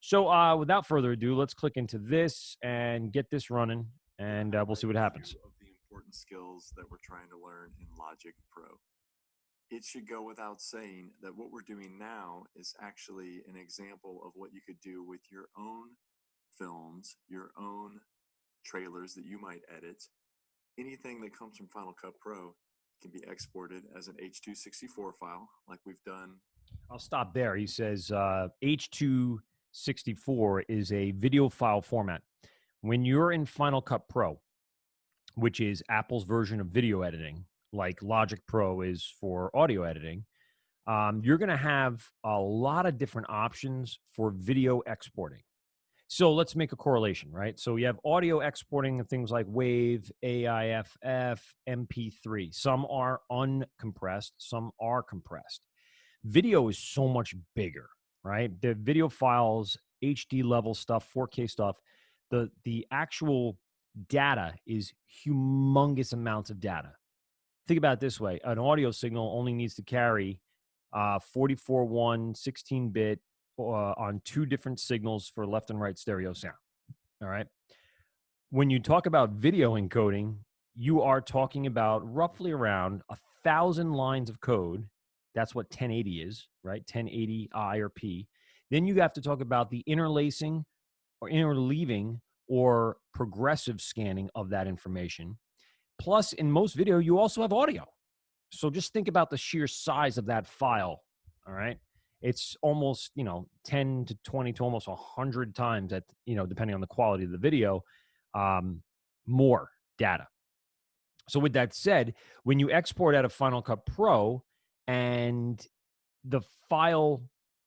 So without further ado, let's click into this and get this running, and we'll see what happens. Of the important skills that we're trying to learn in Logic Pro. It should go without saying that what we're doing now is actually an example of what you could do with your own films, your own trailers that you might edit. Anything that comes from Final Cut Pro can be exported as an H.264 file, like we've done. I'll stop there. He says H.264 is a video file format. When you're in Final Cut Pro, which is Apple's version of video editing, like Logic Pro is for audio editing, you're going to have a lot of different options for video exporting. So let's make a correlation, right? So you have audio exporting of things like WAV, AIFF, MP3. Some are uncompressed, some are compressed. Video is so much bigger, right? The video files, HD level stuff, 4K stuff, the actual data is humongous amounts of data. Think about it this way. An audio signal only needs to carry 44.1, 16-bit on two different signals for left and right stereo sound. All right. When you talk about video encoding, you are talking about roughly around 1,000 lines of code. That's what 1080 is, right? 1080 I or P. Then you have to talk about the interlacing or interleaving or progressive scanning of that information. Plus, in most video, you also have audio. So just think about the sheer size of that file, all right? It's almost, 10 to 20 to almost 100 times at, depending on the quality of the video, more data. So with that said, when you export out of Final Cut Pro and the file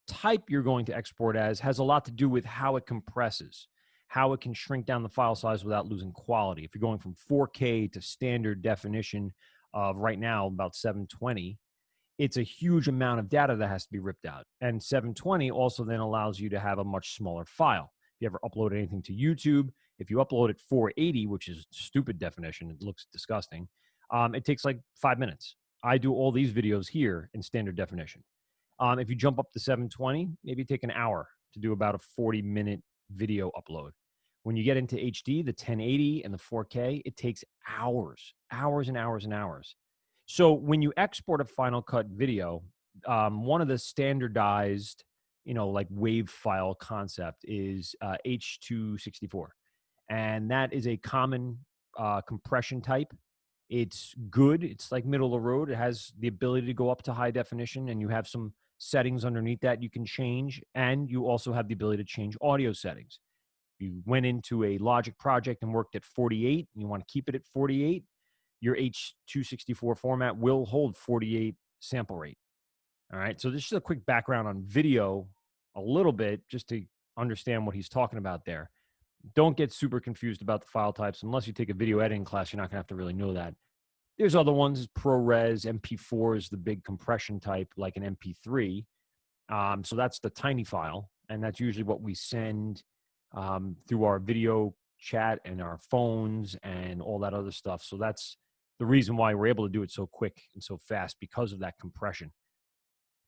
type you're going to export as has a lot to do with how it compresses, how it can shrink down the file size without losing quality. If you're going from 4K to standard definition of right now about 720, it's a huge amount of data that has to be ripped out. And 720 also then allows you to have a much smaller file. If you ever upload anything to YouTube, if you upload it 480, which is stupid definition, it looks disgusting, it takes like 5 minutes. I do all these videos here in standard definition. If you jump up to 720, maybe take an hour to do about a 40-minute video upload. When you get into HD, the 1080 and the 4K, it takes hours and hours and hours. So when you export a Final Cut video, one of the standardized, like WAV file concept is H.264. And that is a common compression type. It's good. It's like middle of the road. It has the ability to go up to high definition, and you have some settings underneath that you can change. And you also have the ability to change audio settings. You went into a Logic project and worked at 48, and you want to keep it at 48, your H.264 format will hold 48 sample rate. All right. So this is a quick background on video a little bit just to understand what he's talking about there. Don't get super confused about the file types. Unless you take a video editing class, you're not going to have to really know that. There's other ones, ProRes, MP4 is the big compression type, like an MP3. So that's the tiny file, and that's usually what we send through our video chat and our phones and all that other stuff. So that's the reason why we're able to do it so quick and so fast, because of that compression.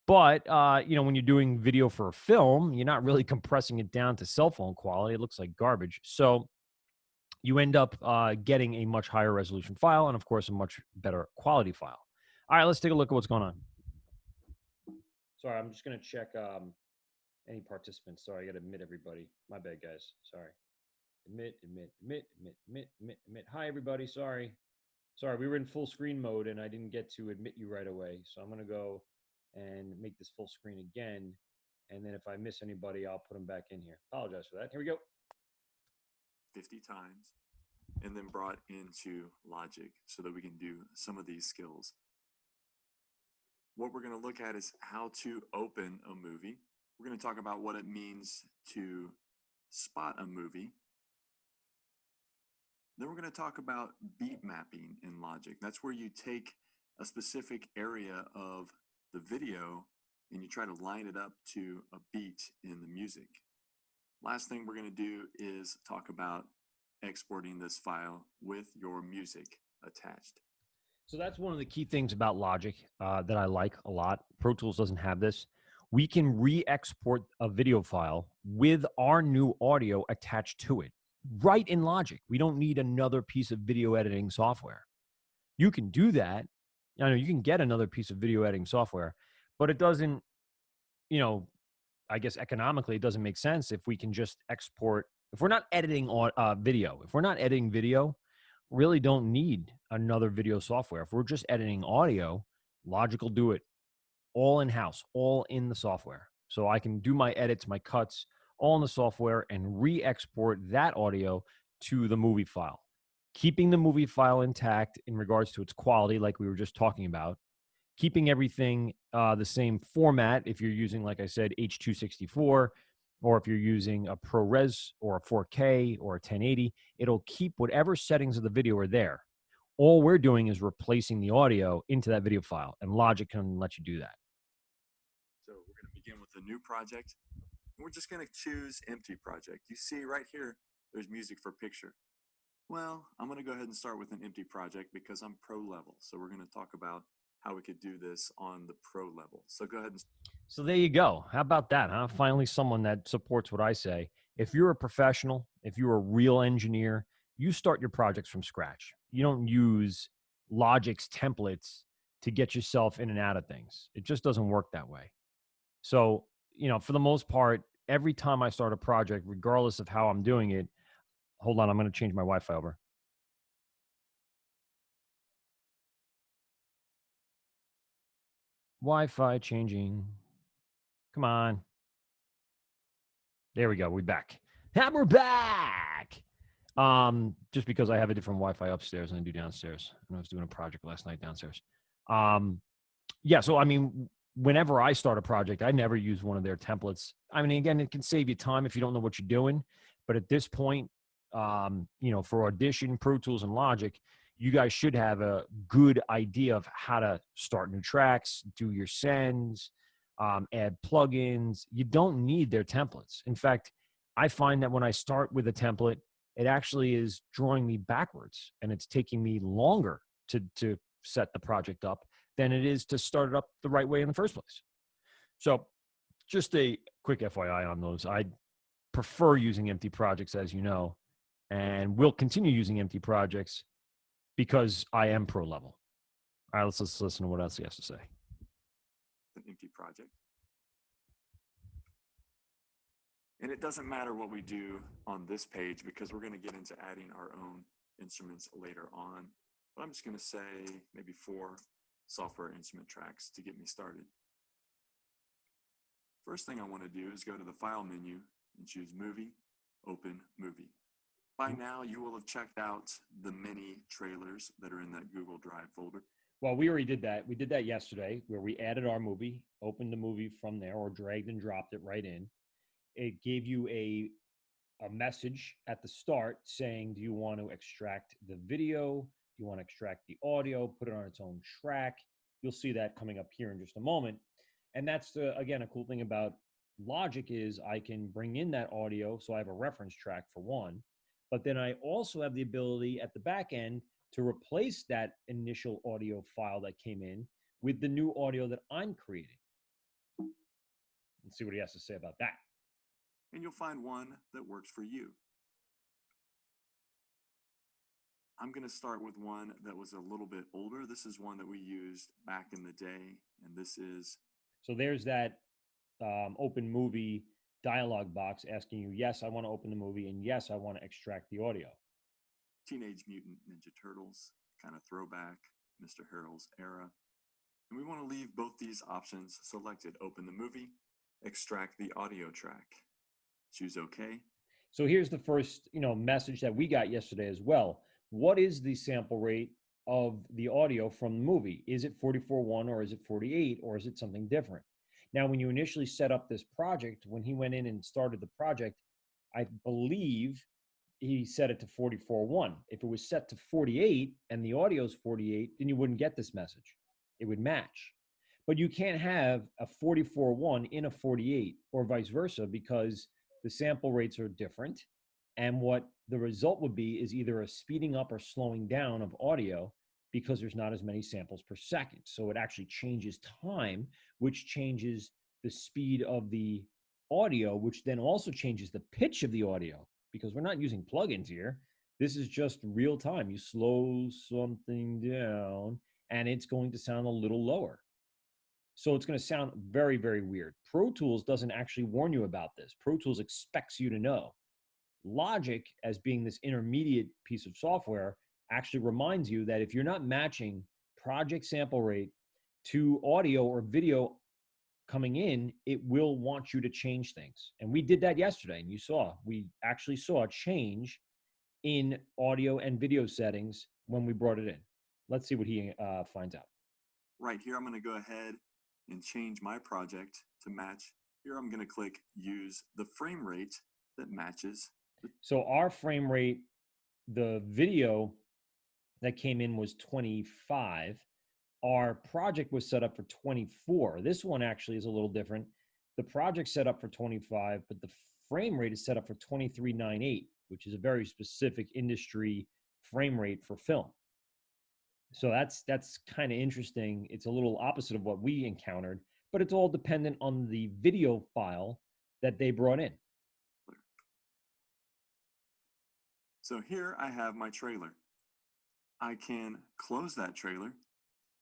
But, when you're doing video for a film, you're not really compressing it down to cell phone quality. It looks like garbage. So you end up getting a much higher resolution file and, of course, a much better quality file. All right, let's take a look at what's going on. Sorry, I'm just going to check any participants. Sorry, I got to admit everybody. My bad, guys. Sorry. Admit. Hi, everybody. Sorry, we were in full screen mode, and I didn't get to admit you right away. So I'm going to go and make this full screen again. And then if I miss anybody, I'll put them back in here. Apologize for that. Here we go. 50 times and then brought into Logic so that we can do some of these skills. What we're going to look at is how to open a movie. We're going to talk about what it means to spot a movie. Then we're going to talk about beat mapping in Logic. That's where you take a specific area of the video and you try to line it up to a beat in the music. Last thing we're going to do is talk about exporting this file with your music attached. So that's one of the key things about Logic that I like a lot. Pro Tools doesn't have this. we can re-export a video file with our new audio attached to it right in Logic. We don't need another piece of video editing software. You can do that. I know you can get another piece of video editing software, but it doesn't, I guess economically it doesn't make sense if we can just export. If we're not editing video, if we're not editing video, really don't need another video software. If we're just editing audio, Logic will do it all in-house, all in the software. So I can do my edits, my cuts, all in the software and re-export that audio to the movie file, keeping the movie file intact in regards to its quality, like we were just talking about, keeping everything the same format if you're using, like I said, H.264, or if you're using a ProRes or a 4K or a 1080, it'll keep whatever settings of the video are there. All we're doing is replacing the audio into that video file, and Logic can let you do that. So we're going to begin with a new project. And we're just going to choose empty project. You see right here, there's music for picture. Well, I'm going to go ahead and start with an empty project because I'm pro level. So we're going to talk about how we could do this on the pro level. So go ahead and. So there you go. How about that, huh? Finally, someone that supports what I say. If you're a professional, if you're a real engineer, you start your projects from scratch. You don't use Logic's templates to get yourself in and out of things. It just doesn't work that way. So, for the most part, every time I start a project, regardless of how I'm doing it, hold on, I'm going to change my Wi-Fi over. Wi-Fi changing. Come on. There we go. We're back. And we're back. Just because I have a different Wi-Fi upstairs than I do downstairs. And I was doing a project last night downstairs. Yeah. So, I mean, whenever I start a project, I never use one of their templates. I mean, again, it can save you time if you don't know what you're doing. But at this point, for Audition, Pro Tools, and Logic, you guys should have a good idea of how to start new tracks, do your sends, add plugins. You don't need their templates. In fact, I find that when I start with a template, it actually is drawing me backwards, and it's taking me longer to set the project up than it is to start it up the right way in the first place. So just a quick FYI on those. I prefer using empty projects, as you know, and will continue using empty projects because I am pro level. All right, let's listen to what else he has to say. An empty project. And it doesn't matter what we do on this page because we're going to get into adding our own instruments later on. But I'm just going to say maybe 4 software instrument tracks to get me started. First thing I want to do is go to the File menu and choose Movie, Open Movie. By now, you will have checked out the mini trailers that are in that Google Drive folder. Well, we already did that. We did that yesterday where we added our movie, opened the movie from there, or dragged and dropped it right in. It gave you a message at the start saying, do you want to extract the video? Do you want to extract the audio, put it on its own track? You'll see that coming up here in just a moment. And that's, again, a cool thing about Logic is I can bring in that audio, so I have a reference track for one, but then I also have the ability at the back end to replace that initial audio file that came in with the new audio that I'm creating. Let's see what he has to say about that. And you'll find one that works for you. I'm going to start with one that was a little bit older. This is one that we used back in the day, and this is... So there's that open movie dialog box asking you, yes, I want to open the movie, and yes, I want to extract the audio. Teenage Mutant Ninja Turtles, kind of throwback, Mr. Harold's era. And we want to leave both these options selected. Open the movie, extract the audio track. Choose OK. So here's the first, message that we got yesterday as well. What is the sample rate of the audio from the movie? Is it 44.1 or is it 48 or is it something different? Now, when you initially set up this project, when he went in and started the project, I believe he set it to 44.1. If it was set to 48 and the audio is 48, then you wouldn't get this message. It would match. But you can't have a 44.1 in a 48 or vice versa because the sample rates are different. And what the result would be is either a speeding up or slowing down of audio because there's not as many samples per second. So it actually changes time, which changes the speed of the audio, which then also changes the pitch of the audio because we're not using plugins here. This is just real time. You slow something down and it's going to sound a little lower. So it's going to sound very, very weird. Pro Tools doesn't actually warn you about this. Pro Tools expects you to know. Logic, as being this intermediate piece of software, actually reminds you that if you're not matching project sample rate to audio or video coming in, it will want you to change things. And we did that yesterday, and we actually saw a change in audio and video settings when we brought it in. Let's see what he finds out. Right here, I'm going to go ahead and change my project to match. Here, I'm going to click use the frame rate that matches. So our frame rate, the video that came in was 25. Our project was set up for 24. This one actually is a little different. The project's set up for 25, but the frame rate is set up for 23.98, which is a very specific industry frame rate for film. So that's kind of interesting. It's a little opposite of what we encountered, but it's all dependent on the video file that they brought in. So here I have my trailer. I can close that trailer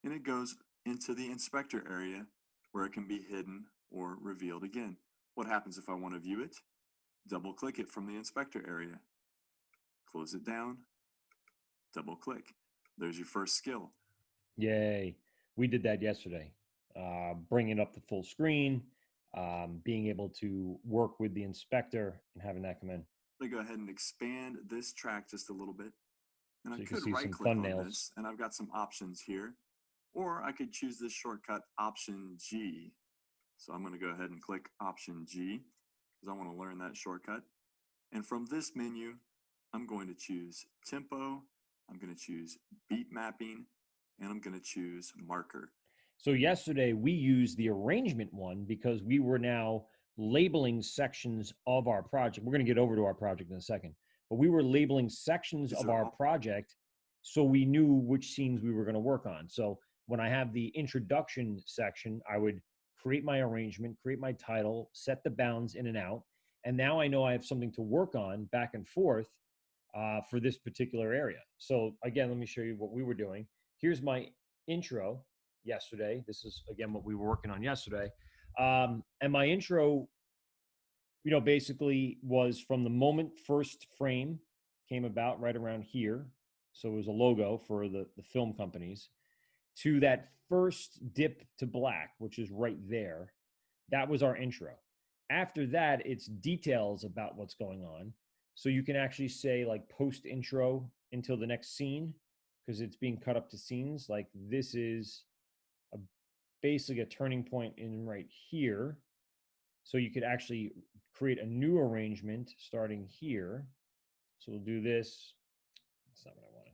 and it goes into the inspector area where it can be hidden or revealed again. What happens if I want to view it? Double click it from the inspector area. Close it down, double click. There's your first skill. Yay. We did that yesterday. Bringing up the full screen, being able to work with the inspector and having that come in. I'm going to go ahead and expand this track just a little bit. And So I you can could see right some click on thumbnails. this and I've got some options here. Or I could choose this shortcut Option G. So I'm going to go ahead and click Option G because I want to learn that shortcut. And from this menu, I'm going to choose Tempo, I'm going to choose Beat Mapping, and I'm going to choose Marker. So yesterday we used the arrangement one because we were now labeling sections of our project. We're going to get over to our project in a second, but we were labeling sections of our project so we knew which scenes we were going to work on. So when I have the introduction section, I would create my arrangement, create my title, set the bounds in and out. And now I know I have something to work on back and forth for this particular area. So again, let me show you what we were doing. Here's my intro yesterday. This is, again, what we were working on yesterday. And my intro, basically was from the moment first frame came about right around here. So it was a logo for the film companies, to that first dip to black, which is right there. That was our intro. After that, it's details about what's going on. So you can actually say like post intro until the next scene, because it's being cut up to scenes. Like this is basically a turning point in right here. So you could actually create a new arrangement starting here. So we'll do this. That's not what I wanted.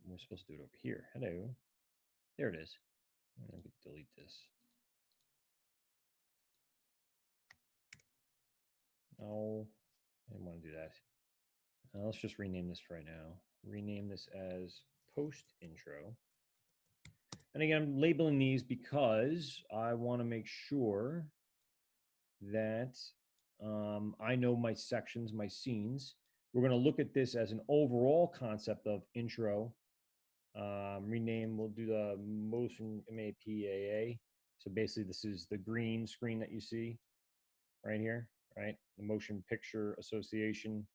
We're supposed to do it over here. Hello. There it is. I'm going to delete this. No, I didn't want to do that. Let's just rename this right now. Rename this as post intro. And again, I'm labeling these because I want to make sure that I know my sections, my scenes. We're going to look at this as an overall concept of intro. Rename, we'll do the motion MAPAA. So basically this is the green screen that you see right here, right? The Motion Picture Association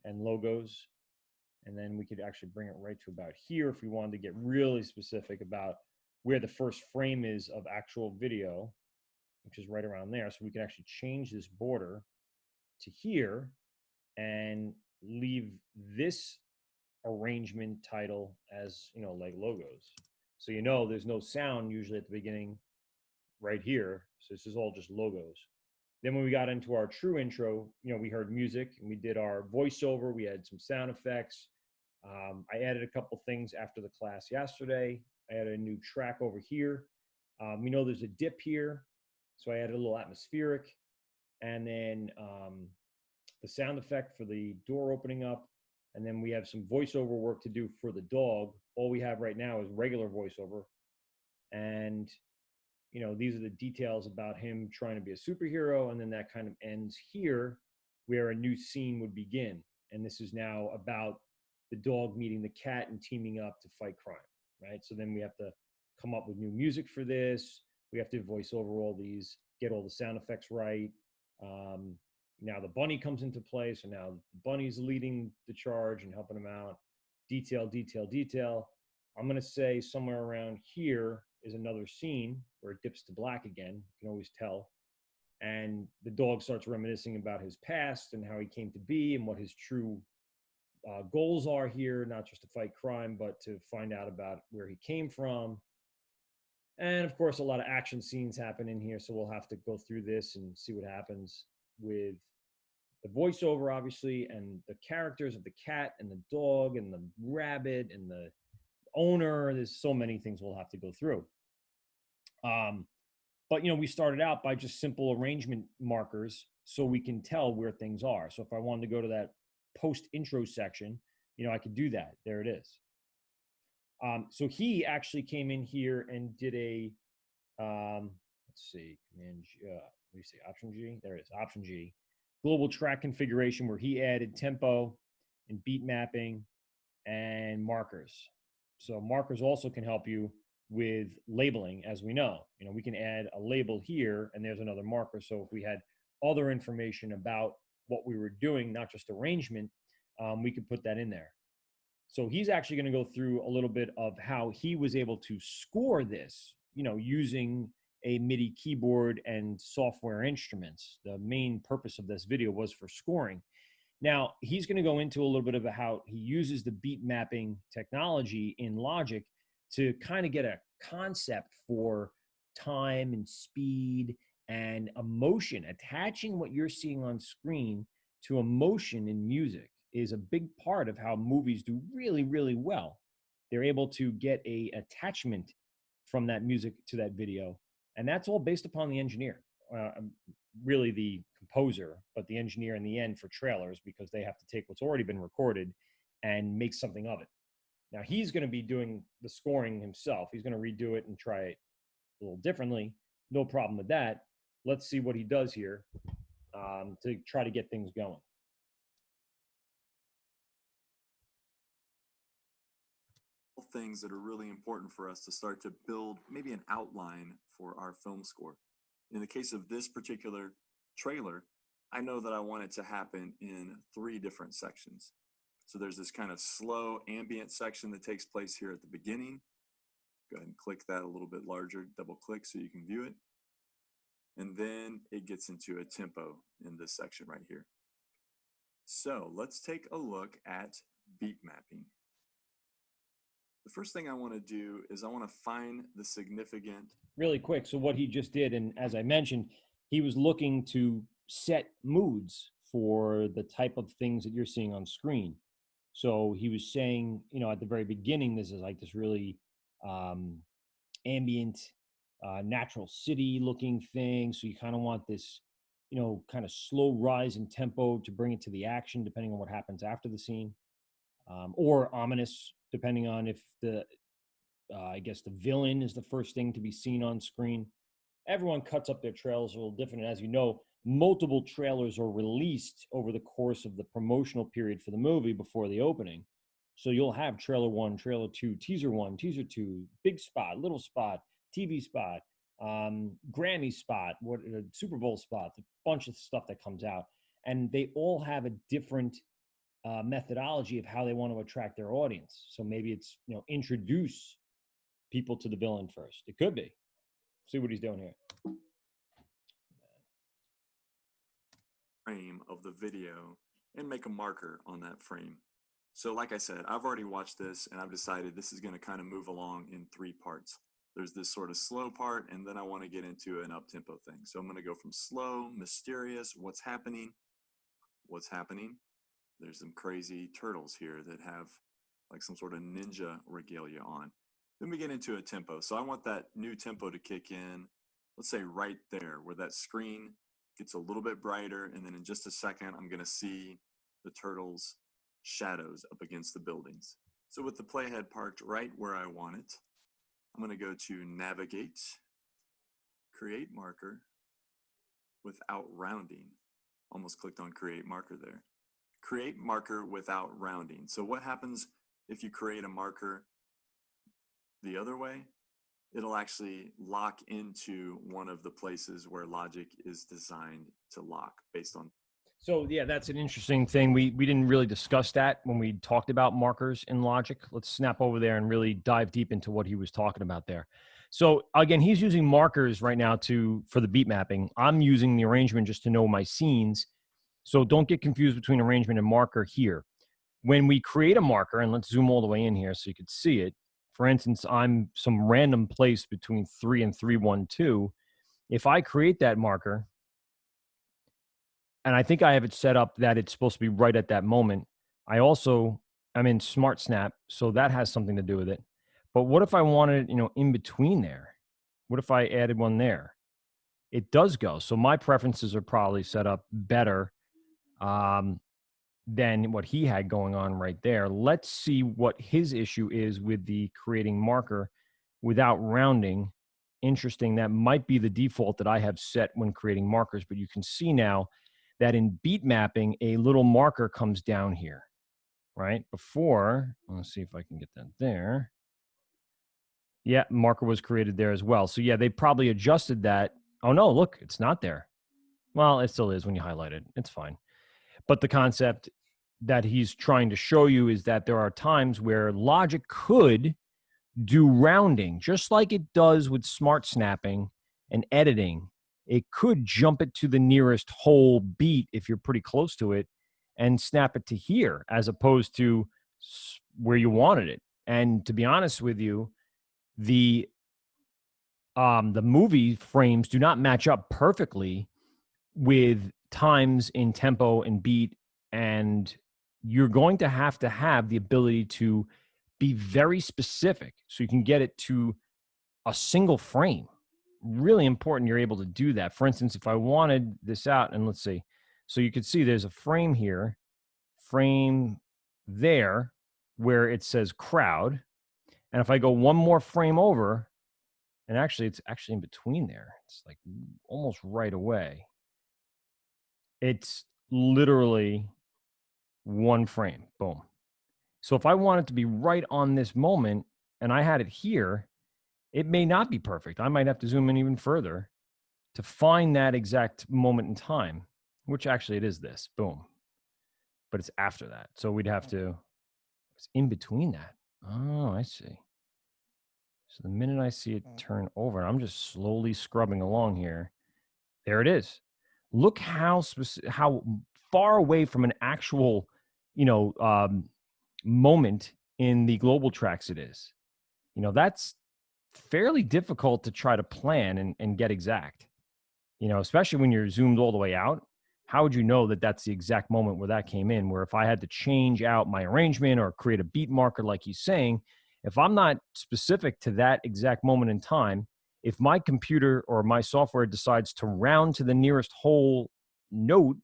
and logos. And then we could actually bring it right to about here if we wanted to get really specific about where the first frame is of actual video, which is right around there. So we can actually change this border to here and leave this arrangement title as, like logos. So there's no sound usually at the beginning right here. So this is all just logos. Then when we got into our true intro, we heard music and we did our voiceover. We had some sound effects. I added a couple things after the class yesterday. I added a new track over here. We know there's a dip here, so I added a little atmospheric. And then the sound effect for the door opening up. And then we have some voiceover work to do for the dog. All we have right now is regular voiceover. And you know, these are the details about him trying to be a superhero. And then that kind of ends here where a new scene would begin. And this is now about the dog meeting the cat and teaming up to fight crime, right? So then we have to come up with new music for this. We have to voice over all these, get all the sound effects right. Um, Now the bunny comes into play. So now the bunny's leading the charge and helping him out. Detail, detail, detail. I'm going to say somewhere around here is another scene where it dips to black again. You can always tell. And the dog starts reminiscing about his past and how he came to be and what his true goals are here, not just to fight crime, but to find out about where he came from. And of course, a lot of action scenes happen in here. So we'll have to go through this and see what happens with the voiceover, obviously, and the characters of the cat and the dog and the rabbit and the owner. There's so many things we'll have to go through. But we started out by just simple arrangement markers so we can tell where things are. So if I wanted to go to that post intro section, I could do that. There it is. So he actually came in here and did a, let's see, Command G, what do you say, Option G? There it is, Option G. Global track configuration where he added tempo and beat mapping and markers. So markers also can help you with labeling, as we know. We can add a label here and there's another marker. So if we had other information about what we were doing, not just arrangement, we could put that in there. So he's actually going to go through a little bit of how he was able to score this, using a MIDI keyboard and software instruments. The main purpose of this video was for scoring. Now, he's going to go into a little bit of how he uses the beat mapping technology in Logic to kind of get a concept for time and speed and emotion. Attaching what you're seeing on screen to emotion in music is a big part of how movies do really, really well. They're able to get a attachment from that music to that video. And that's all based upon the engineer, really the composer, but the engineer in the end for trailers, because they have to take what's already been recorded and make something of it. Now he's going to be doing the scoring himself. He's going to redo it and try it a little differently. No problem with that. Let's see what he does here to try to get things going. Things that are really important for us to start to build maybe an outline for our film score. In the case of this particular trailer, I know that I want it to happen in 3 different sections. So there's this kind of slow ambient section that takes place here at the beginning. Go ahead and click that a little bit larger, double click so you can view it. And then it gets into a tempo in this section right here. So let's take a look at beat mapping. The first thing I want to do is I want to find the significant. Really quick. So what he just did, and as I mentioned, he was looking to set moods for the type of things that you're seeing on screen. So he was saying, at the very beginning, this is like this really ambient, natural city looking thing. So you kind of want this, kind of slow rise in tempo to bring it to the action, depending on what happens after the scene, or ominous, depending on if I guess the villain is the first thing to be seen on screen. Everyone cuts up their trailers a little different. And as you know, multiple trailers are released over the course of the promotional period for the movie before the opening. So you'll have trailer 1, trailer 2, teaser 1, teaser 2, big spot, little spot, TV spot, Grammy spot, Super Bowl spot, a bunch of stuff that comes out. And they all have a different methodology of how they want to attract their audience. So maybe it's, introduce people to the villain first. It could be. See what he's doing here. Frame of the video and make a marker on that frame. So like I said, I've already watched this and I've decided this is going to kind of move along in 3 parts. There's this sort of slow part, and then I want to get into an up-tempo thing. So I'm going to go from slow, mysterious, what's happening. There's some crazy turtles here that have like some sort of ninja regalia on. Then we get into a tempo. So I want that new tempo to kick in, let's say right there where that screen gets a little bit brighter. And then in just a second, I'm going to see the turtles' shadows up against the buildings. So with the playhead parked right where I want it, I'm going to go to Navigate. create marker without rounding. Almost clicked on create marker there. Create marker without rounding. So what happens if you create a marker the other way? It'll actually lock into one of the places where logic is designed to lock based on. So yeah, that's an interesting thing. We didn't really discuss that when we talked about markers in logic. Let's snap over there and really dive deep into what he was talking about there. So again, he's using markers right now for the beat mapping. I'm using the arrangement just to know my scenes. So don't get confused between arrangement and marker here. When we create a marker, and let's zoom all the way in here so you could see it. For instance, I'm some random place between 3 and 312. If I create that marker, and I think I have it set up that it's supposed to be right at that moment. I'm in Smart Snap, so that has something to do with it. But what if I wanted, in between there? What if I added one there? It does go. So my preferences are probably set up better than what he had going on right there. Let's see what his issue is with the creating marker without rounding. Interesting. That might be the default that I have set when creating markers, but you can see now that in beat mapping, a little marker comes down here, right? Before, let's see if I can get that there. Yeah, marker was created there as well. So yeah, they probably adjusted that. Oh no, look, it's not there. Well, it still is when you highlight it. It's fine. But the concept that he's trying to show you is that there are times where logic could do rounding, just like it does with smart snapping and editing. It could jump it to the nearest whole beat if you're pretty close to it and snap it to here as opposed to where you wanted it. And to be honest with you, the movie frames do not match up perfectly with times in tempo and beat, and you're going to have the ability to be very specific so you can get it to a single frame. Really important you're able to do that. For instance, if I wanted this out, and let's see, so you could see there's a frame here, frame there, where it says crowd. And if I go one more frame over, and actually it's actually in between there, it's like almost right away. It's literally one frame, boom. So if I want it to be right on this moment and I had it here, it may not be perfect. I might have to zoom in even further to find that exact moment in time, which actually it is this, boom. But it's after that. So we'd have to, it's in between that. Oh, I see. So the minute I see it turn over, I'm just slowly scrubbing along here. There it is. Look how how far away from an actual, moment in the global tracks it is. That's fairly difficult to try to plan and get exact. Especially when you're zoomed all the way out. How would you know that that's the exact moment where that came in? Where if I had to change out my arrangement or create a beat marker, like he's saying, if I'm not specific to that exact moment in time, if my computer or my software decides to round to the nearest whole note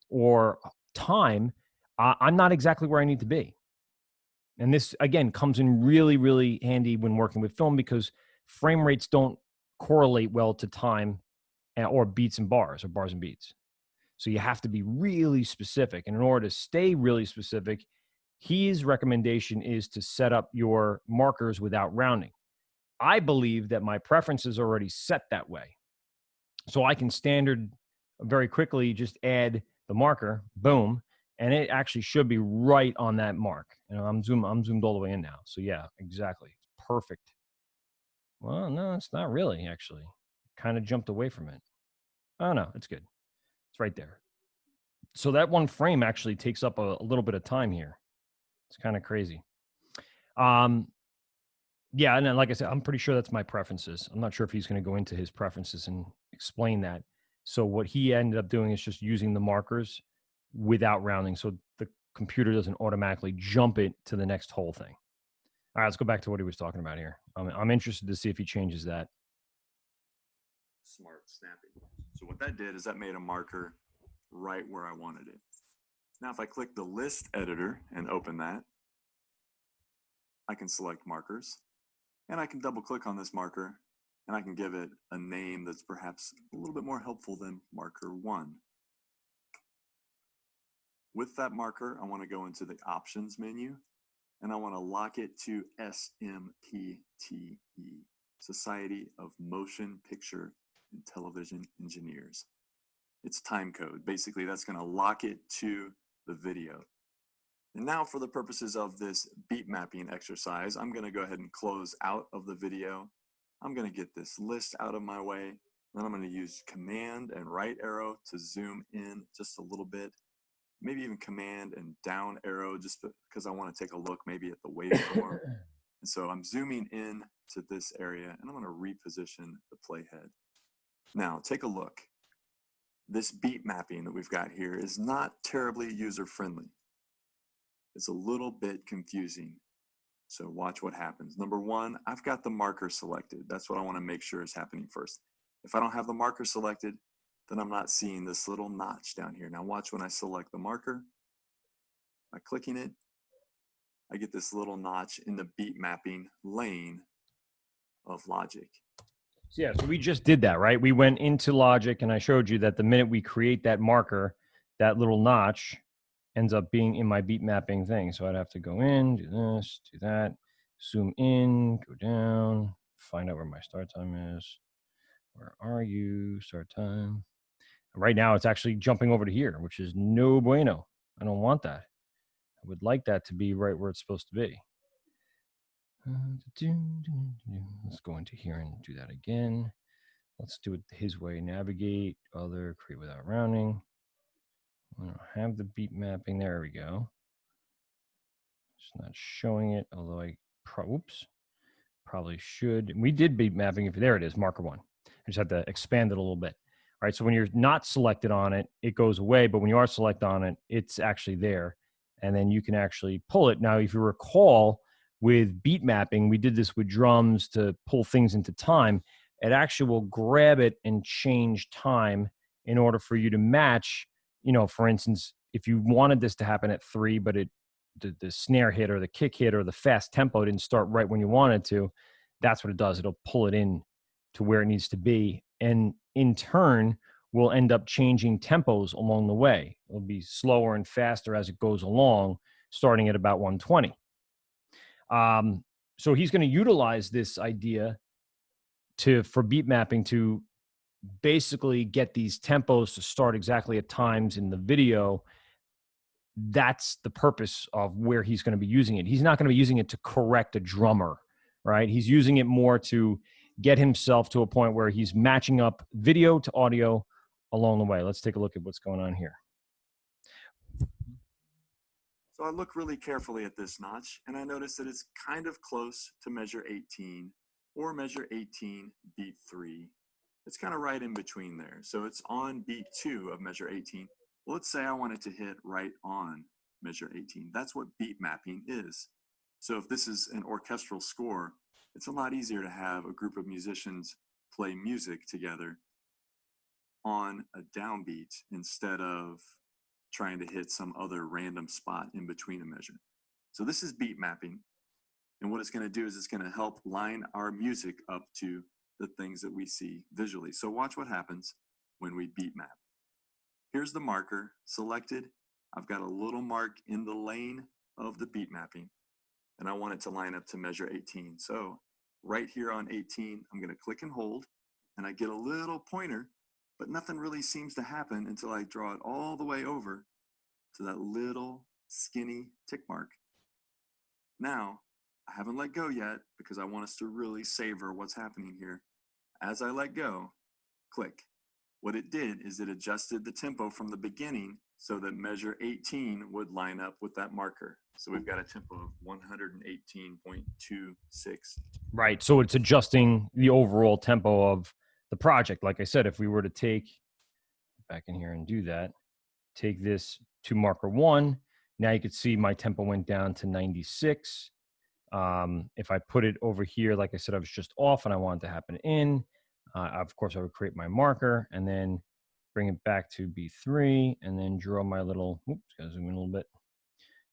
or time, I'm not exactly where I need to be. And this, again, comes in really, really handy when working with film because frame rates don't correlate well to time or beats and bars or bars and beats. So you have to be really specific. And in order to stay really specific, his recommendation is to set up your markers without rounding. I believe that my preference is already set that way. So I can standard very quickly just add the marker, boom, and it actually should be right on that mark. I'm zoomed all the way in now. So yeah, exactly. Perfect. Well, no, it's not really actually. Kind of jumped away from it. Oh no, it's good. It's right there. So that one frame actually takes up a little bit of time here. It's kind of crazy. Yeah, and then, like I said, I'm pretty sure that's my preferences. I'm not sure if he's going to go into his preferences and explain that. So what he ended up doing is just using the markers without rounding, so the computer doesn't automatically jump it to the next whole thing. All right, let's go back to what he was talking about here. I'm interested to see if he changes that. Smart snapping. So what that did is that made a marker right where I wanted it. Now if I click the list editor and open that, I can select markers and I can double click on this marker And I can give it a name that's perhaps a little bit more helpful than marker 1. With that marker, I want to go into the options menu and I want to lock it to SMPTE, Society of Motion Picture and Television Engineers. It's time code. Basically, that's going to lock it to the video. And now for the purposes of this beat mapping exercise, I'm going to go ahead and close out of the video. I'm going to get this list out of my way. Then I'm going to use Command and right arrow to zoom in just a little bit. Maybe even Command and down arrow just because I want to take a look maybe at the waveform. And so I'm zooming in to this area and I'm going to reposition the playhead. Now take a look. This beat mapping that we've got here is not terribly user-friendly. It's a little bit confusing. So watch what happens. Number one, I've got the marker selected. That's what I want to make sure is happening first. If I don't have the marker selected, then I'm not seeing this little notch down here. Now watch when I select the marker. By clicking it, I get this little notch in the beat mapping lane of Logic. Yeah, so we just did that, right? We went into Logic and I showed you that the minute we create that marker, that little notch ends up being in my beat mapping thing. So I'd have to go in, do this, do that, zoom in, go down, find out where my start time is. Where are you? Start time. Right now it's actually jumping over to here, which is no bueno. I don't want that. I would like that to be right where it's supposed to be. Let's go into here and do that again. Let's do it his way. Navigate, other, create without rounding. I don't have the beat mapping. There we go. It's not showing it, although I probably should. We did beat mapping. If there it is, marker 1. I just have to expand it a little bit. All right, so when you're not selected on it, it goes away, but when you are selected on it, it's actually there. And then you can actually pull it. Now, if you recall, with beat mapping, we did this with drums to pull things into time. It actually will grab it and change time in order for you to match, for instance, if you wanted this to happen at 3, but the snare hit or the kick hit or the fast tempo didn't start right when you wanted to, that's what it does. It'll pull it in to where it needs to be. And in turn, we'll end up changing tempos along the way. It'll be slower and faster as it goes along, starting at about 120. So he's going to utilize this idea for beat mapping to basically get these tempos to start exactly at times in the video. That's the purpose of where he's going to be using it. He's not going to be using it to correct a drummer, right? He's using it more to get himself to a point where he's matching up video to audio along the way. Let's take a look at what's going on here. So I look really carefully at this notch and I notice that it's kind of close to measure 18 or measure 18 beat 3. It's kind of right in between there. So it's on beat 2 of measure 18. Well, let's say I wanted to hit right on measure 18. That's what beat mapping is. So if this is an orchestral score, it's a lot easier to have a group of musicians play music together on a downbeat instead of trying to hit some other random spot in between a measure. So this is beat mapping. And what it's going to do is it's going to help line our music up to the things that we see visually. So watch what happens when we beat map. Here's the marker selected. I've got a little mark in the lane of the beat mapping, and I want it to line up to measure 18. So right here on 18, I'm going to click and hold, and I get a little pointer, but nothing really seems to happen until I draw it all the way over to that little skinny tick mark. Now, I haven't let go yet because I want us to really savor what's happening here. As I let go, click. What it did is it adjusted the tempo from the beginning so that measure 18 would line up with that marker. So we've got a tempo of 118.26. Right, so it's adjusting the overall tempo of the project. Like I said, if we were to take back in here and do that, take this to marker 1, now you can see my tempo went down to 96. If I put it over here, like I said, I was just off and I want it to happen in, of course I would create my marker and then bring it back to B3 and then draw my little, gotta zoom in a little bit,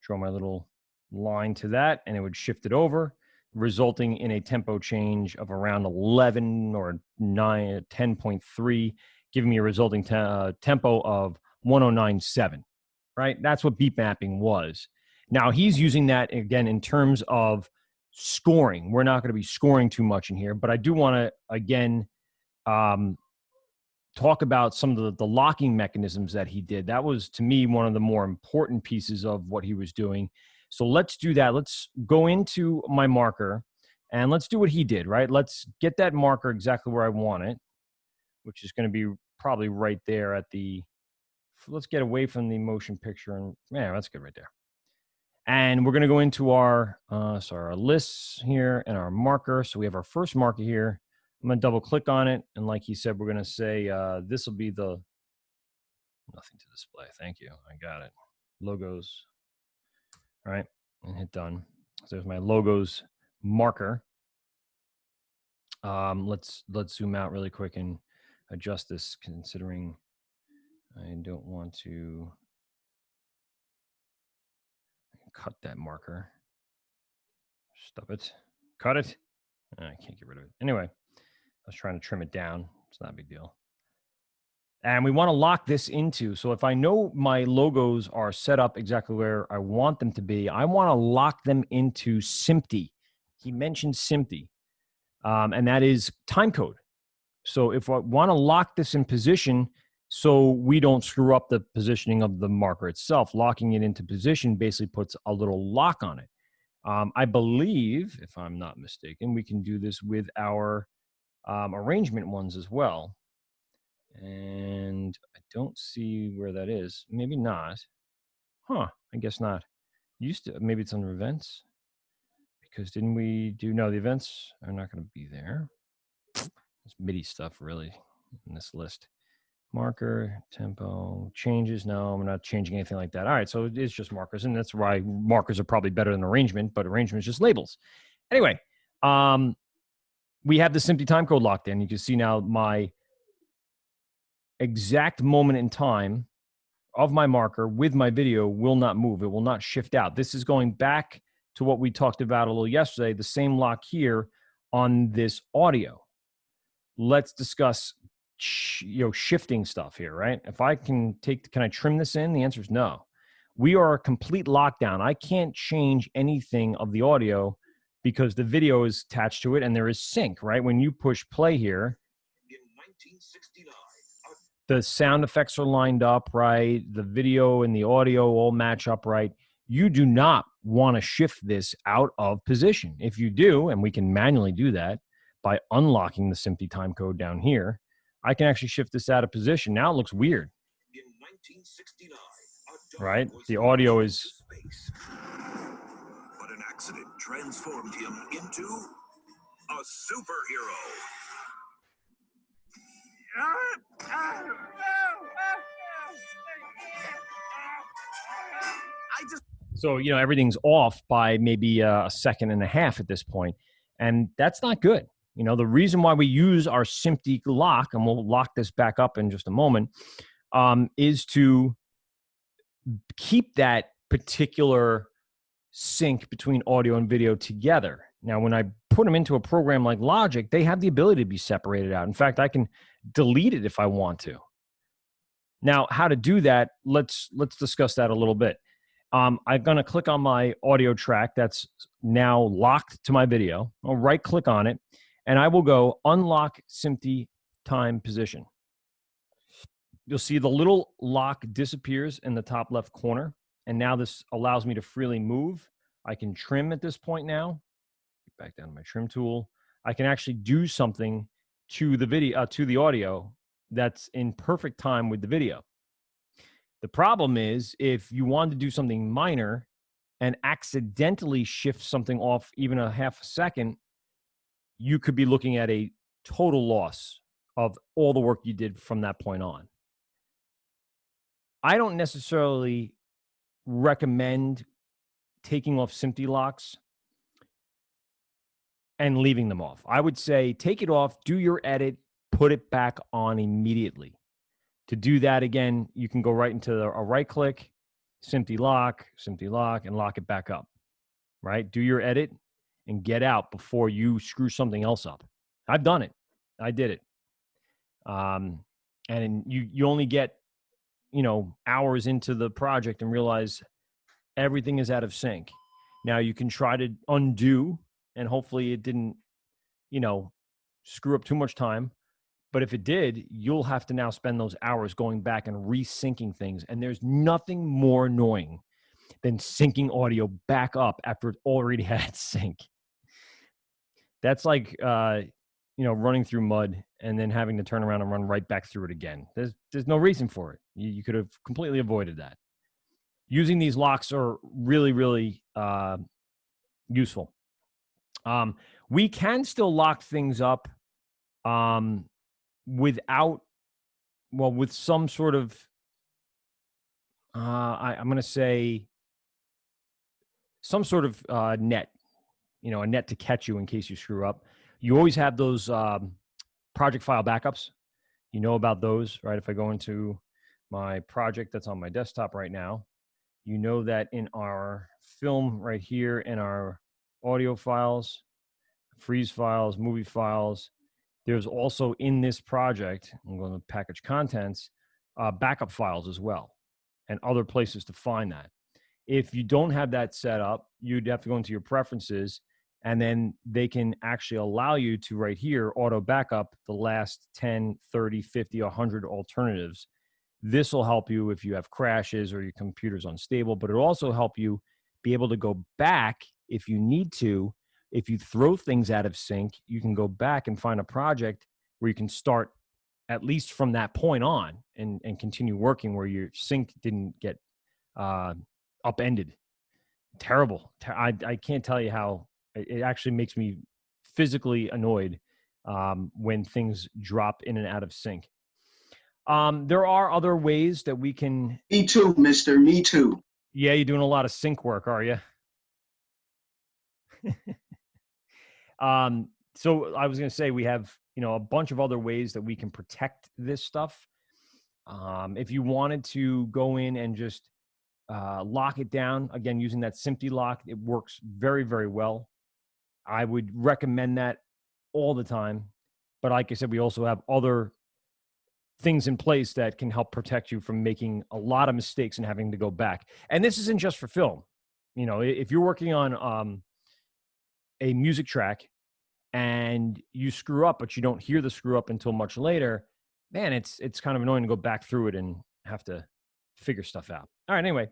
draw my little line to that and it would shift it over. resulting in a tempo change of around 11 or 9, 10.3, giving me a resulting tempo of 1097, right? That's what beat mapping was. Now he's using that again in terms of scoring. We're not going to be scoring too much in here, but I do want to, again, talk about some of the locking mechanisms that he did. That was, to me, one of the more important pieces of what he was doing. So let's do that. Let's go into my marker and let's do what he did, right? Let's get that marker exactly where I want it, which is going to be probably right there at the, let's get away from the motion picture. And man, that's good right there. And we're going to go into our, our lists here and our marker. So we have our first marker here. I'm going to double click on it. And like he said, we're going to say, this will be the, nothing to display. Thank you. I got it. Logos. All right. And hit done. So there's my logos marker. Let's zoom out really quick and adjust this, considering I don't want to cut that marker. Stop it. Cut it. I can't get rid of it. Anyway, I was trying to trim it down. It's not a big deal. And we want to lock this into, so if I know my logos are set up exactly where I want them to be, I want to lock them into SMPTE. He mentioned SMPTE, and that is time code. So if I want to lock this in position so we don't screw up the positioning of the marker itself, locking it into position basically puts a little lock on it. I believe, if I'm not mistaken, we can do this with our arrangement ones as well. And I don't see where that is. Maybe not. Huh, I guess not. Used to, maybe it's under events. Because didn't we do, no, the events are not going to be there. There's MIDI stuff really in this list. Marker, tempo, changes. No, I'm not changing anything like that. All right, so it's just markers, and that's why markers are probably better than arrangement, but arrangement is just labels. Anyway, we have the SMPTE timecode locked in. You can see now my exact moment in time of my marker with my video will not move. It will not shift out. This is going back to what we talked about a little yesterday, the same lock here on this audio. Let's discuss shifting stuff here, right? If I can I trim this in? The answer is no. We are a complete lockdown. I can't change anything of the audio because the video is attached to it and there is sync, right? When you push play here, in 1969, the sound effects are lined up, right? The video and the audio all match up, right? You do not want to shift this out of position. If you do, and we can manually do that by unlocking the SMPTE timecode down here, I can actually shift this out of position. Now it looks weird. In 1969, right? The audio is... But an accident transformed him into a superhero. So, you know, everything's off by maybe a second and a half at this point, and that's not good. You know, the reason why we use our SMPTE lock, and we'll lock this back up in just a moment, is to keep that particular sync between audio and video together. Now, when I put them into a program like Logic, they have the ability to be separated out. In fact, I can delete it if I want to. Now, how to do that, let's discuss that a little bit. I'm going to click on my audio track that's now locked to my video. I'll right-click on it, and I will go unlock SMPTE time position. You'll see the little lock disappears in the top left corner, and now this allows me to freely move. I can trim at this point now. Back down to my trim tool. I can actually do something to the video, to the audio that's in perfect time with the video. The problem is if you want to do something minor and accidentally shift something off even a half a second, you could be looking at a total loss of all the work you did from that point on. I don't necessarily recommend taking off SMPTE locks and leaving them off. I would say take it off, do your edit, put it back on immediately. To do that, again, you can go right into a right-click, SMPTE lock, and lock it back up, right? Do your edit. and get out before you screw something else up. I've done it. I did it. And you only get, hours into the project and realize everything is out of sync. Now you can try to undo, and hopefully it didn't, screw up too much time. But if it did, you'll have to now spend those hours going back and resyncing things. And there's nothing more annoying than syncing audio back up after it already had sync. That's like, running through mud and then having to turn around and run right back through it again. There's no reason for it. You could have completely avoided that. Using these locks are really, really useful. We can still lock things up with some sort of, I'm going to say, some sort of net, a net to catch you in case you screw up. You always have those project file backups. You know about those, right? If I go into my project that's on my desktop right now, you know that in our film right here, in our audio files, freeze files, movie files, there's also in this project, I'm going to package contents, backup files as well, and other places to find that. If you don't have that set up, you'd have to go into your preferences, and then they can actually allow you to right here auto backup the last 10, 30, 50, 100 alternatives. This will help you if you have crashes or your computer's unstable, but it'll also help you be able to go back if you need to. If you throw things out of sync, you can go back and find a project where you can start at least from that point on and continue working where your sync didn't get upended. Terrible. I can't tell you how it actually makes me physically annoyed when things drop in and out of sync. There are other ways that we can. Me too, mister. Me too. Yeah, you're doing a lot of sync work, are you? So I was going to say we have, a bunch of other ways that we can protect this stuff. If you wanted to go in and just lock it down, again, using that SMPTE lock, it works very, very well. I would recommend that all the time. But like I said, we also have other things in place that can help protect you from making a lot of mistakes and having to go back. And this isn't just for film. If you're working on a music track and you screw up, but you don't hear the screw up until much later, man, it's kind of annoying to go back through it and have to figure stuff out. All right, anyway.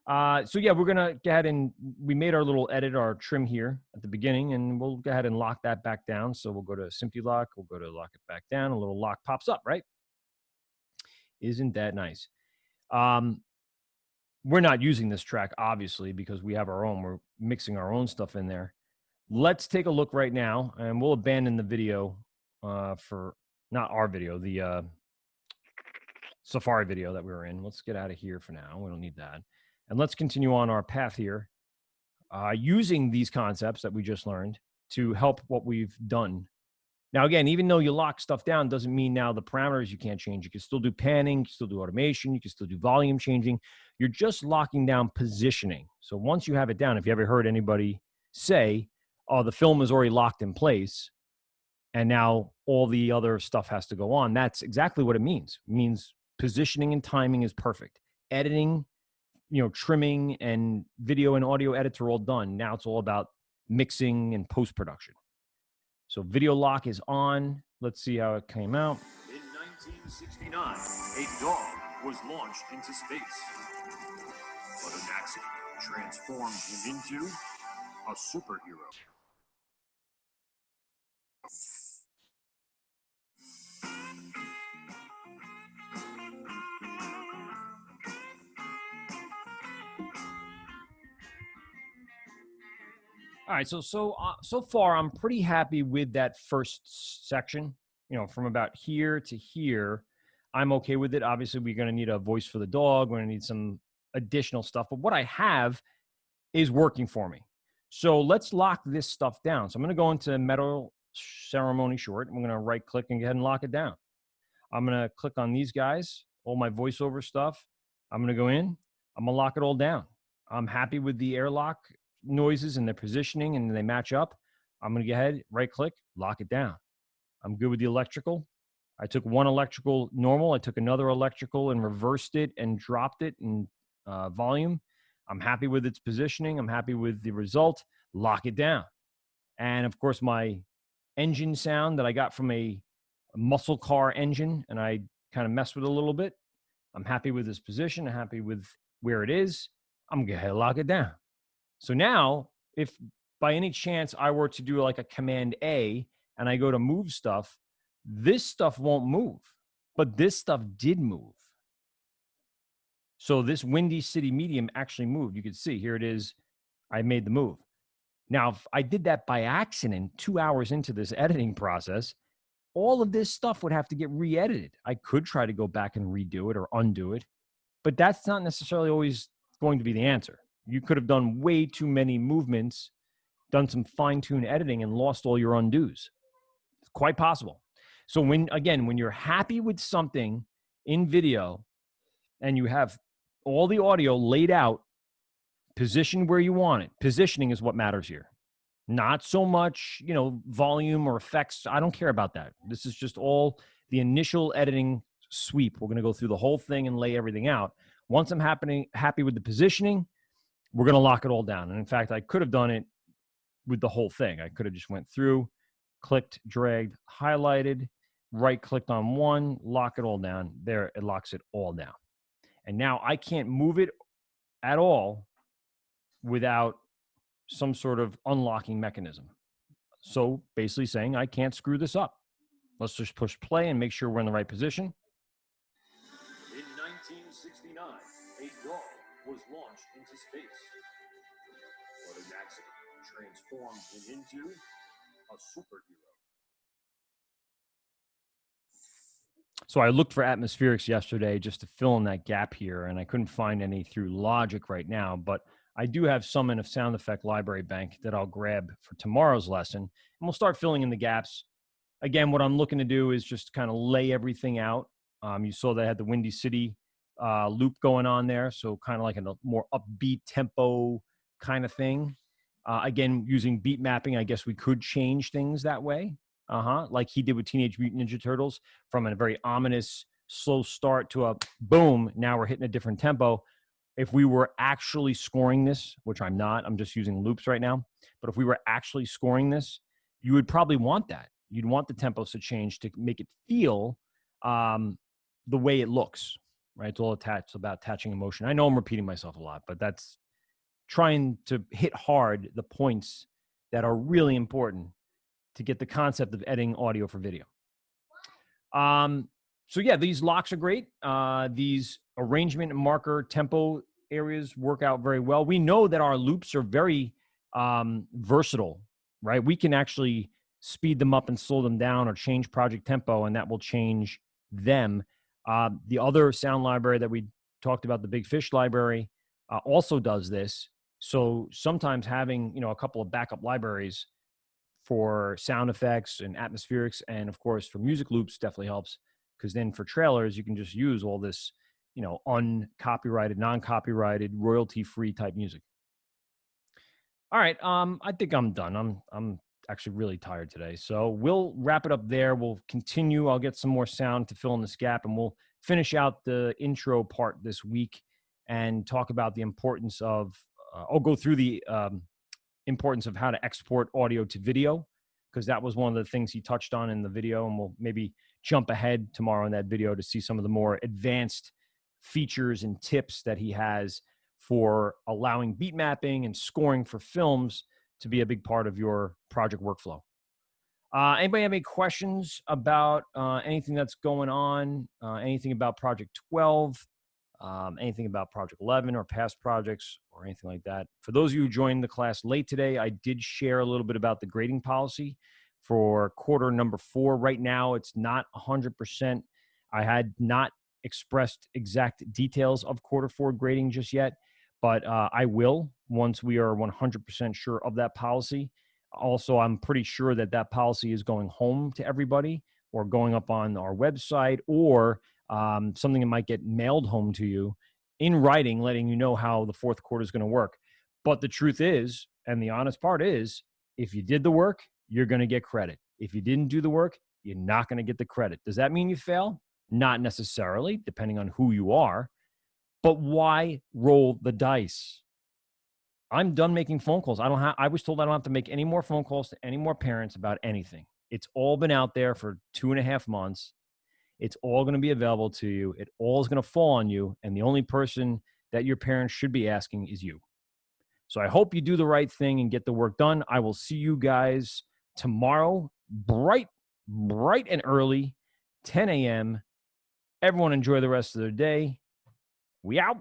So yeah, we're going to go ahead and we made our little edit, our trim here at the beginning, and we'll go ahead and lock that back down. So we'll go to SMPTE lock. We'll go to lock it back down. A little lock pops up, right? Isn't that nice? We're not using this track, obviously, because we have our own. We're mixing our own stuff in there. Let's take a look right now, and we'll abandon the video for not our video, the Safari video that we were in. Let's get out of here for now. We don't need that. And let's continue on our path here using these concepts that we just learned to help what we've done. Now, again, even though you lock stuff down, doesn't mean now the parameters you can't change. You can still do panning, you can still do automation, you can still do volume changing. You're just locking down positioning. So once you have it down, if you ever heard anybody say, oh, the film is already locked in place, and now all the other stuff has to go on, that's exactly what it means. It means positioning and timing is perfect. Editing, trimming and video and audio edits are all done. Now it's all about mixing and post-production. So video lock is on. Let's see how it came out. In 1969, a dog was launched into space, but an accident transformed him into a superhero. All right, so far I'm pretty happy with that first section. From about here to here, I'm okay with it. Obviously, we're going to need a voice for the dog. We're going to need some additional stuff, but what I have is working for me. So let's lock this stuff down. So I'm going to go into Metal Ceremony Short. I'm going to right click and go ahead and lock it down. I'm going to click on these guys, all my voiceover stuff. I'm going to go in. I'm going to lock it all down. I'm happy with the airlock noises and their positioning and they match up, I'm going to go ahead, right click, lock it down. I'm good with the electrical. I took one electrical normal. I took another electrical and reversed it and dropped it in volume. I'm happy with its positioning. I'm happy with the result. Lock it down. And of course, my engine sound that I got from a muscle car engine, and I kind of messed with it a little bit. I'm happy with this position. I'm happy with where it is. I'm going to lock it down. So now, if by any chance I were to do like a Command A and I go to move stuff, this stuff won't move, but this stuff did move. So this Windy City medium actually moved. You can see here it is. I made the move. Now, if I did that by accident 2 hours into this editing process, all of this stuff would have to get re-edited. I could try to go back and redo it or undo it, but that's not necessarily always going to be the answer. You could have done way too many movements, done some fine-tuned editing, and lost all your undos. It's quite possible. So when you're happy with something in video and you have all the audio laid out, positioned where you want it, positioning is what matters here. Not so much, volume or effects. I don't care about that. This is just all the initial editing sweep. We're going to go through the whole thing and lay everything out. Once I'm happy with the positioning, we're going to lock it all down. And in fact, I could have done it with the whole thing. I could have just went through, clicked, dragged, highlighted, right-clicked on one, lock it all down. There, it locks it all down. And now I can't move it at all without some sort of unlocking mechanism. So basically saying I can't screw this up. Let's just push play and make sure we're in the right position. In 1969, a dog was launched into space, but an accident transformed him into a superhero. So I looked for atmospherics yesterday just to fill in that gap here, and I couldn't find any through Logic right now, but I do have some in a sound effect library bank that I'll grab for tomorrow's lesson, and we'll start filling in the gaps. Again, what I'm looking to do is just kind of lay everything out. You saw that I had the Windy City loop going on there, so kind of like a more upbeat tempo kind of thing. Again, using beat mapping, I guess we could change things that way. Like he did with Teenage Mutant Ninja Turtles, from a very ominous, slow start to a boom. Now we're hitting a different tempo. If we were actually scoring this, which I'm not, I'm just using loops right now. But if we were actually scoring this, you would probably want that. You'd want the tempos to change to make it feel the way it looks, right? It's all about attaching emotion. I know I'm repeating myself a lot, but that's trying to hit hard the points that are really important to get the concept of editing audio for video. So yeah, these locks are great. These arrangement and marker tempo areas work out very well. We know that our loops are very versatile, right? We can actually speed them up and slow them down or change project tempo, and that will change them. The other sound library that we talked about, the Big Fish library, also does this. So sometimes having, a couple of backup libraries for sound effects and atmospherics, and of course for music loops definitely helps, because then for trailers you can just use all this uncopyrighted, non-copyrighted, royalty-free type music. All right, I think I'm done. I'm actually really tired today, so we'll wrap it up there. We'll continue. I'll get some more sound to fill in this gap, and we'll finish out the intro part this week and talk about the importance of I'll go through the importance of how to export audio to video, because that was one of the things he touched on in the video, and we'll maybe jump ahead tomorrow in that video to see some of the more advanced features and tips that he has for allowing beat mapping and scoring for films to be a big part of your project workflow. Anybody have any questions about anything that's going on, anything about Project 12, anything about Project 11 or past projects or anything like that? For those of you who joined the class late today, I did share a little bit about the grading policy for quarter number 4. Right now, it's not 100%. I had not expressed exact details of quarter 4 grading just yet, but I will once we are 100% sure of that policy. Also, I'm pretty sure that that policy is going home to everybody, or going up on our website, or something that might get mailed home to you in writing, letting you know how the fourth quarter is going to work. But the truth is, And the honest part is, if you did the work, you're going to get credit. If you didn't do the work, you're not going to get the credit. Does that mean you fail? Not necessarily, depending on who you are. But why roll the dice? I'm done making phone calls. I was told I don't have to make any more phone calls to any more parents about anything. It's all been out there for 2.5 months. It's all going to be available to you. It all is going to fall on you. And the only person that your parents should be asking is you. So I hope you do the right thing and get the work done. I will see you guys tomorrow, bright and early, 10 a.m. Everyone enjoy the rest of their day. We out.